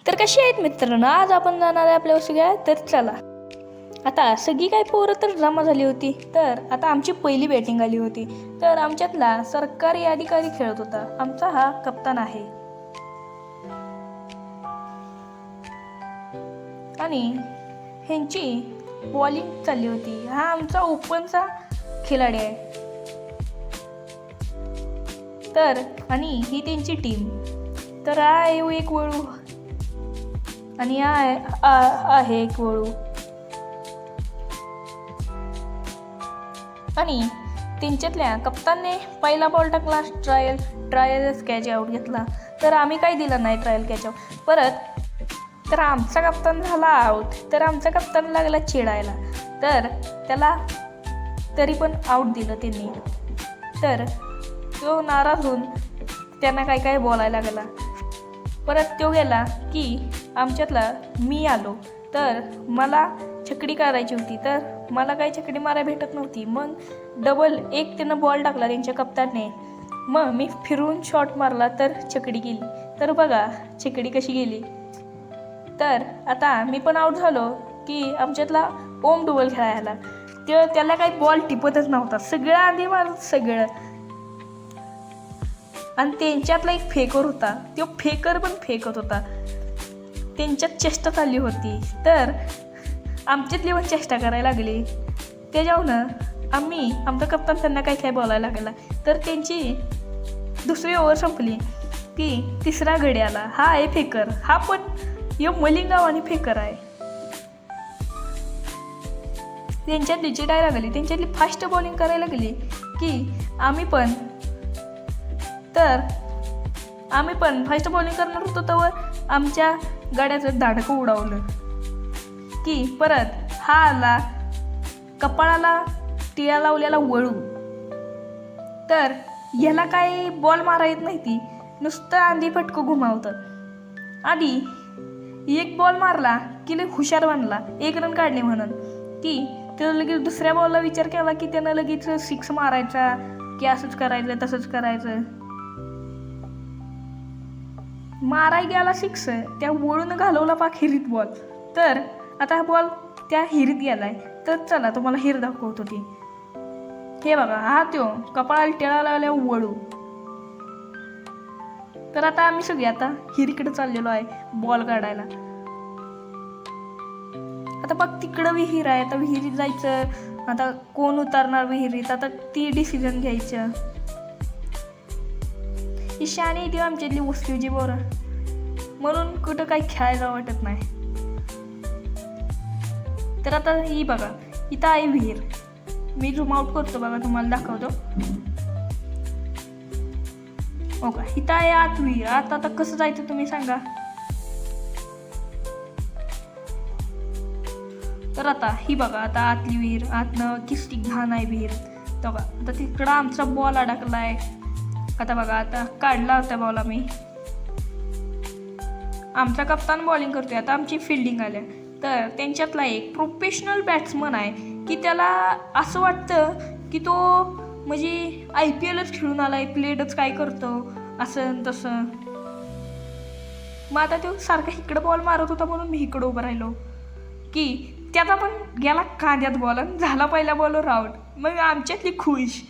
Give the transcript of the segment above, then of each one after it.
तर कशी आहेत मित्रांनो, आज आपण जाणार आहे आपल्या सगळ्या. तर चला, आता सगळी काही पोरं तर जमा झाली होती. तर आता आमची पहिली बॅटिंग आली होती. तर आमच्यातला सरकारी अधिकारी खेळत होता. आमचा हा कप्तान आहे आणि ह्यांची बॉलिंग चालली होती. हा आमचा ओपनचा खिलाडी आहे. तर आणि ही त्यांची टीम. तर हा आहे एक वळू आणि आहे एक वळू आणि त्यांच्यातल्या कप्तानने पहिला बॉल टाकला. ट्रायलच कॅच आउट घेतला. तर आम्ही काही दिलं नाही ट्रायल कॅच आउट परत. तर आमचा कप्तान झाला आऊट. तर आमचा कप्तान लागला चिडायला. तर त्याला तरी पण आऊट दिलं त्यांनी. तर तो नाराज होऊन त्यांना काय बोलायला लागला. परत तो गेला की आमच्यातला मी आलो. तर मला छकडी काढायची होती. तर मला काही छकडी मारायला भेटत नव्हती. मग डबल एक त्यानं बॉल टाकला त्यांच्या कप्तानने. मग मी फिरून शॉट मारला तर छकडी गेली. तर बघा छकडी कशी गेली. तर आता मी पण आऊट झालो की आमच्यातला ओम डुबल खेळायला. त्याला काही बॉल टिपतच नव्हता. सगळं आधी मारत सगळं. आणि त्यांच्यातला एक फेकर होता. तो फेकर पण फेकत होता. त्यांच्यात चेष्टा चालली होती. तर आमच्यातली पण चेष्टा करायला लागली. त्याच्यावरनं आमचा कप्तान त्यांना काय बोलायला लागला. तर त्यांची दुसरी ओव्हर संपली की तिसरा गडी आला. हा आहे फेकर. हा पण मलिंगाव आणि फेकर आहे. त्यांच्यातली चिडायला लागली. त्यांच्यातली फास्ट बॉलिंग करायला लागली की आम्ही पण फास्ट बॉलिंग करणार होतो. तर आमच्या गाड्याचं धाडकं उडवलं की परत हा आला कपाळाला टिळा लावलेला वळू. तर याला काही बॉल मारा येत नाही. ती नुसतं आंधी फटकं घुमावतं. आधी एक बॉल मारला की लई हुशार बनला. 1 रन काढले म्हणून की त्यानं लगेच दुसऱ्या बॉलला विचार केला की त्यानं लगेच 6 मारायचा की असंच करायचं तसंच करायचं. माराय गेला 6. त्या वळून घालवला पाक हिरीत बॉल. तर आता हा बॉल त्या हिरीत गेलाय. तर चला तुम्हाला हिर दाखवतो. ती हे बघा, हा त्यो कपाळाला टिळा लावल्या वळू. तर आता आम्ही सगळे आता हिरीकडे चाललेलो आहे बॉल काढायला. आता बघ तिकडं विहीर आहे. आता विहिरीत जायचं. आता कोण उतरणार विहिरीत, आता ती डिसिजन घ्यायचं. ही शाणी येते आमच्यातली वस्तूची बोरं. म्हणून कुठं काही खेळायला वाटत नाही. तर आता ही बघा, इथं आहे विहीर. मी झूम आउट करतो बघा, तुम्हाला दाखवतो. हो का, इथं आहे आत विहीर. आता कसं जायचं तुम्ही सांगा. तर आता ही बघा, आता आतली विहीर. आतनं किस्ती घाण आहे विहीर. तर बघा आता तिकडं आमचा बॉल अडकलाय. आता बघा, आता काढला होता बॉल आम्ही. आमचा कप्तान बॉलिंग करतोय. आता आमची फिल्डिंग आल्या. तर त्यांच्यातला एक प्रोफेशनल बॅट्समन आहे की त्याला असं वाटतं की तो म्हणजे IPLच खेळून आलाय. प्लेडच काय करतो असं तसं. मग आता तो सारखा इकडं बॉल मारत होता म्हणून मी इकडं उभं राहिलो की त्याचा पण गेला कांद्यात बॉल आणि झाला पहिल्या बॉलवर आऊट. मग आमच्यातली खुश.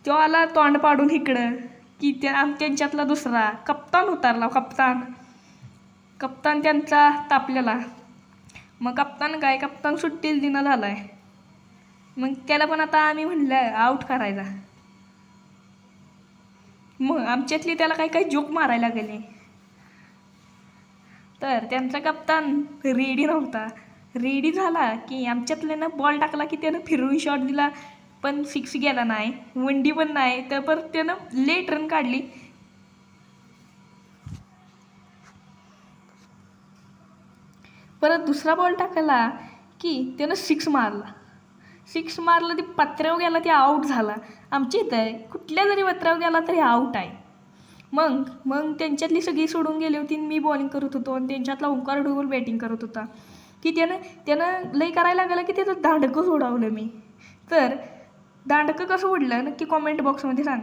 तो आला तोंड पाडून इकडं की त्यांच्यातला दुसरा कप्तान उतरला. कप्तान त्यांचा तापलेला. मग कप्तान सुट्टीच दिना झालाय. मग त्याला पण आता आम्ही म्हणलं आऊट करायचा. मग आमच्यातली त्याला काही जोक मारायला गेले. तर त्यांचा कप्तान रेडी नव्हता. रेडी झाला की आमच्यातल्यानं बॉल टाकला की त्यानं फिरवून शॉट दिला. पण 6 गेला नाही, वंडी पण नाही. तर परत त्यानं लेट रन काढली. परत दुसरा बॉल टाकला की त्यानं 6 मारला. 6 मारला, ती पत्र्यावर गेला, ती आऊट झाला. आमच्या इथं कुठल्या जरी पत्र्यावर गेला तरी आऊट आहे. मग त्यांच्यातली सगळी सोडून गेली होती. मी बॉलिंग करत होतो आणि त्यांच्यातला ओंकार ढोबल बॅटिंग करत होता की त्यानं लई करायला लागलं की त्याचं दांडकं सोडवलं मी. तर दांडकं कसं उडलं नक्की कॉमेंट बॉक्समध्ये सांगा.